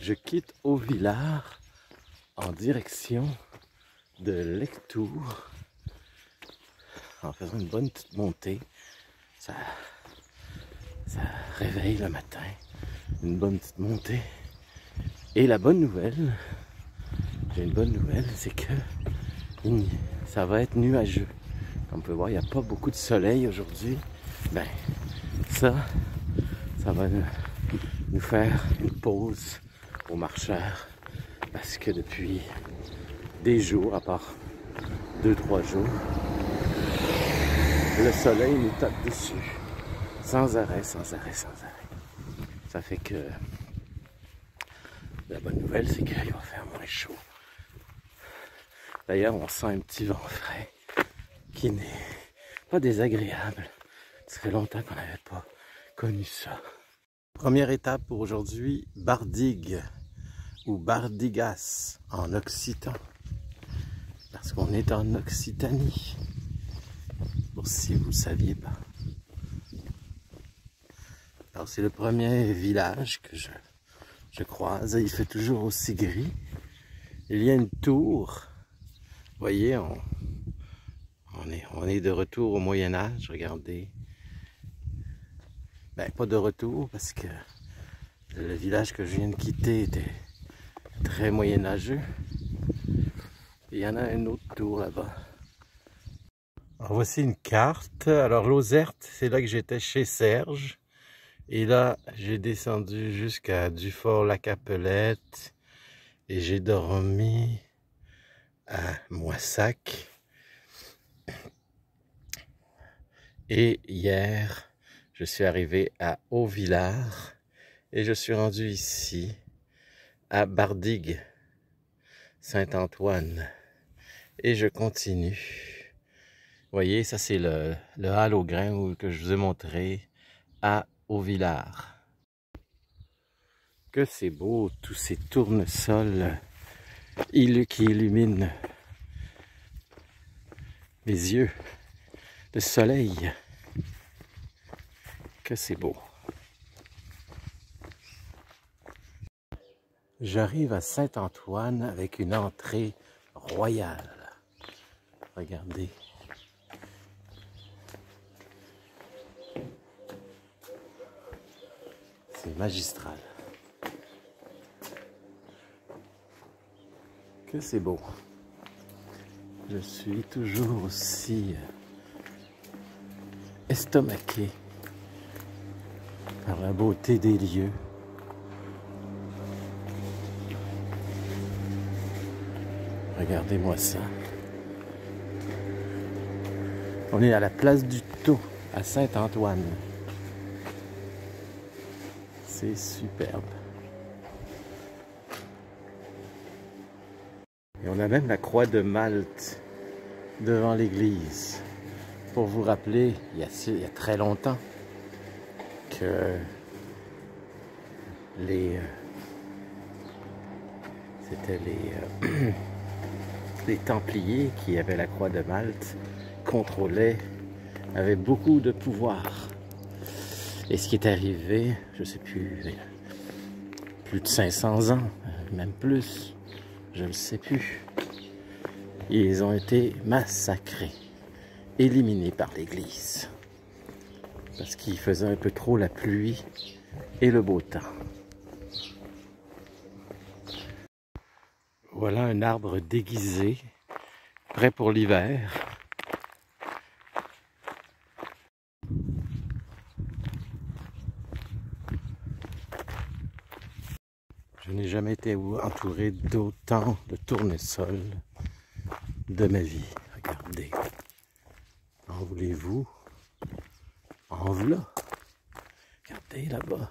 je quitte Haut-Villars en direction de Lectoure en faisant une bonne petite montée. Ça réveille le matin, une bonne petite montée. Et la bonne nouvelle, j'ai une bonne nouvelle, c'est que ça va être nuageux. Comme on peut voir, il n'y a pas beaucoup de soleil aujourd'hui. Ben, ça va nous faire une pause aux marcheurs. Parce que depuis des jours, à part 2-3 jours, le soleil nous tape dessus. Sans arrêt, sans arrêt, sans arrêt. Ça fait que la bonne nouvelle, c'est qu'il va faire moins chaud. D'ailleurs, on sent un petit vent frais qui n'est pas désagréable. Ça fait longtemps qu'on n'avait pas connu ça. Première étape pour aujourd'hui, Bardigue ou Bardigas en occitan. Parce qu'on est en Occitanie. Pour si vous ne saviez pas. Alors c'est le premier village que je croise. Il fait toujours aussi gris. Il y a une tour. Vous voyez, on est de retour au Moyen-Âge. Regardez. Ben, pas de retour parce que le village que je viens de quitter était très moyenâgeux. Il y en a une autre tour là-bas. Alors voici une carte. Alors Lauzerte, c'est là que j'étais chez Serge. Et là, j'ai descendu jusqu'à Dufort-la-Capelette. Et j'ai dormi à Moissac. Et hier, je suis arrivé à Haut-Villars. Et je suis rendu ici, à Bardigue-Saint-Antoine. Et je continue. Vous voyez, ça c'est le hall au grain que je vous ai montré à Haut-Villars. Que c'est beau, tous ces tournesols qui illuminent les yeux, le soleil. Que c'est beau. J'arrive à Saint-Antoine avec une entrée royale. Regardez. C'est magistral. Que c'est beau. Je suis toujours aussi estomaqué par la beauté des lieux. Regardez-moi ça. On est à la place du Taux, à Saint-Antoine. C'est superbe. Et on a même la croix de Malte devant l'église. Pour vous rappeler, il y a très longtemps que c'était les Templiers qui avaient la croix de Malte, contrôlaient, avaient beaucoup de pouvoir. Et ce qui est arrivé, je ne sais plus de 500 ans, même plus, je ne sais plus. Ils ont été massacrés, éliminés par l'Église, parce qu'ils faisaient un peu trop la pluie et le beau temps. Voilà un arbre déguisé, prêt pour l'hiver. Je n'ai jamais été entouré d'autant de tournesols de ma vie. Regardez. En voulez-vous? En voilà. Regardez là-bas.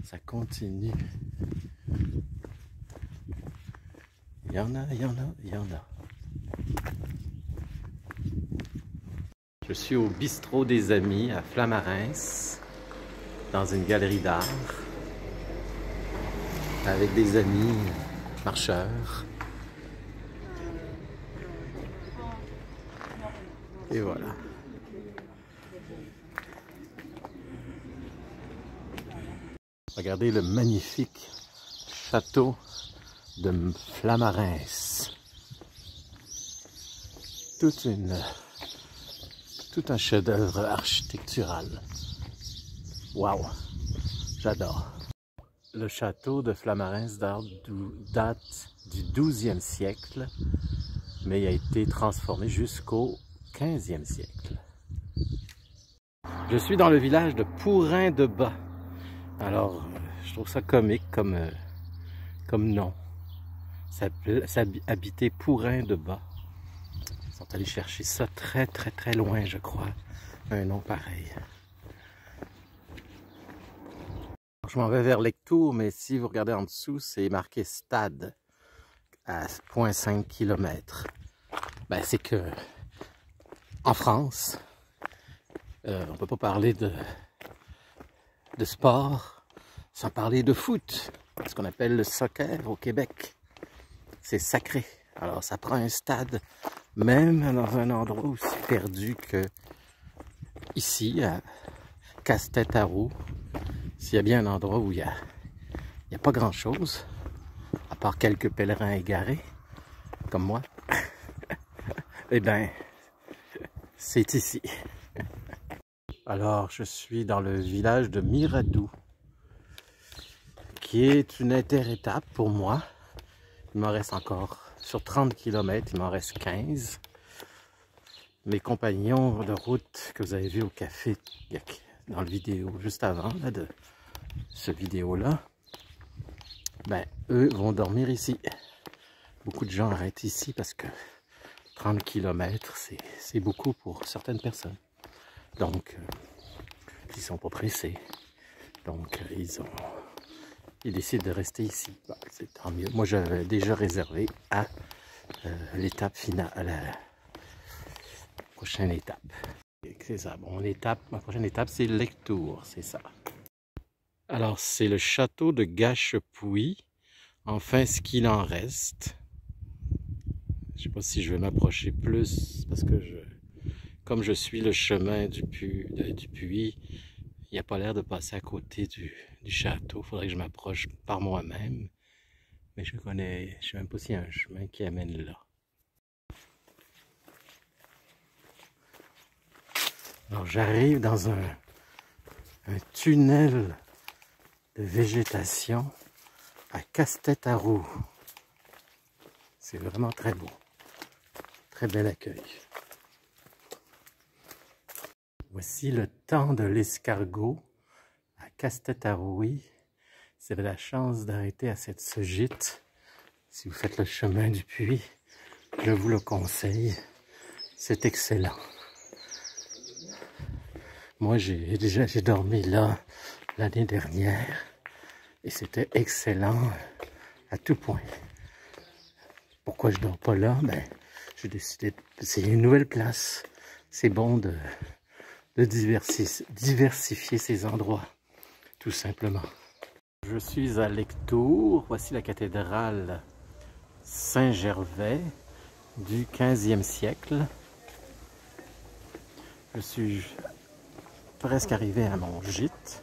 Ça continue. Il y en a, il y en a, il y en a. Je suis au bistrot des Amis à Flamarens, dans une galerie d'art, avec des amis marcheurs. Et voilà. Regardez le magnifique château de Flamarins. Tout un chef-d'œuvre architectural. Waouh, j'adore. Le château de Flamarins date du XIIe siècle, mais il a été transformé jusqu'au XVe siècle. Je suis dans le village de Pourrain-de-Bas. Alors, je trouve ça comique comme nom. Ça habitait Pourrain-de-Bas. Ils sont allés chercher ça très loin, je crois. Un nom pareil. Je m'en vais vers Lectoure, mais si vous regardez en dessous, c'est marqué stade à 0,5 km. Ben, c'est que en France, on ne peut pas parler de sport sans parler de foot. Ce qu'on appelle le soccer au Québec. C'est sacré. Alors ça prend un stade, même dans un endroit aussi perdu que ici, à Casse-Tête-à-Roue. S'il y a bien un endroit où il y a pas grand-chose, à part quelques pèlerins égarés, comme moi, eh bien, c'est ici. Alors, je suis dans le village de Miradou, qui est une interétape pour moi. Il m'en reste encore, sur 30 km, il m'en reste 15. Mes compagnons de route que vous avez vu au café dans la vidéo juste avant là, de ce vidéo-là, ben, eux vont dormir ici. Beaucoup de gens arrêtent ici parce que 30 km, c'est beaucoup pour certaines personnes. Donc, ils sont pas pressés. Donc, ils décident de rester ici. Bon, c'est tant mieux. Moi, j'avais déjà réservé à l'étape finale, à la prochaine étape. C'est ça. Bon, ma prochaine étape, c'est Lectoure, c'est ça. Alors, c'est le château de Gachepouy. Enfin, ce qu'il en reste. Je sais pas si je vais m'approcher plus parce que comme je suis le chemin du puits, il n'y a pas l'air de passer à côté du château. Il faudrait que je m'approche par moi-même. Mais je sais même pas s'il y a un chemin qui amène là. Alors j'arrive dans un tunnel de végétation à Casse-Tête-à-Roue. C'est vraiment très beau. Très bel accueil. Voici le temps de l'escargot à Casse-Tête-à-Roue. Si vous avez la chance d'arrêter à ce gîte, si vous faites le chemin du puits, je vous le conseille. C'est excellent. Moi, j'ai dormi là l'année dernière et c'était excellent à tout point. Pourquoi je dors pas là? Ben, j'ai décidé, c'est une nouvelle place. C'est bon de diversifier ces endroits, tout simplement. Je suis à Lectoure. Voici la cathédrale Saint-Gervais du 15e siècle. Je suis presque arrivé à mon gîte.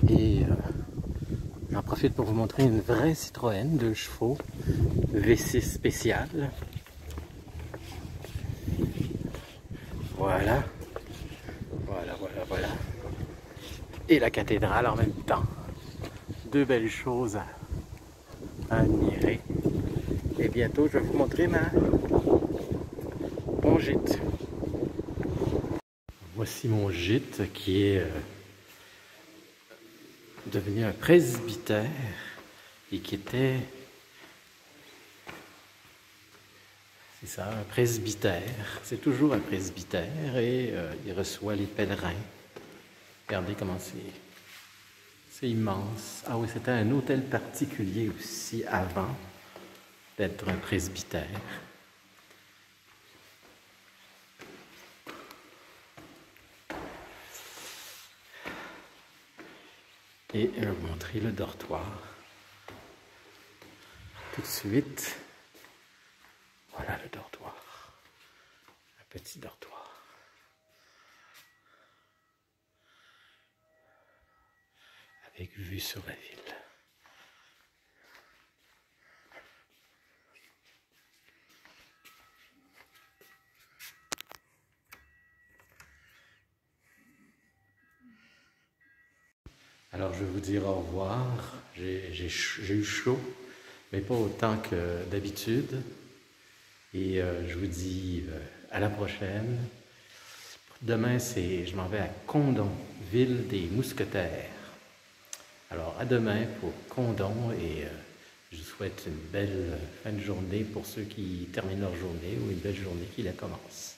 Et j'en profite pour vous montrer une vraie Citroën 2 chevaux V6 spéciale. Voilà. Voilà. Et la cathédrale en même temps. Deux belles choses à admirer. Et bientôt, je vais vous montrer mon gîte. Voici mon gîte qui est devenu un presbytère et qui était, c'est ça, un presbytère. C'est toujours un presbytère et il reçoit les pèlerins. Regardez comment c'est immense. Ah oui, c'était un hôtel particulier aussi avant d'être un presbytère. Et je vais vous montrer le dortoir. Tout de suite. Voilà le dortoir. Un petit dortoir. avec vue sur la ville. Alors je vais vous dire au revoir. J'ai eu chaud, mais pas autant que d'habitude. Et je vous dis à la prochaine. Demain, je m'en vais à Condom, ville des mousquetaires. Alors à demain pour Condom et je vous souhaite une belle fin de journée pour ceux qui terminent leur journée ou une belle journée qui la commence.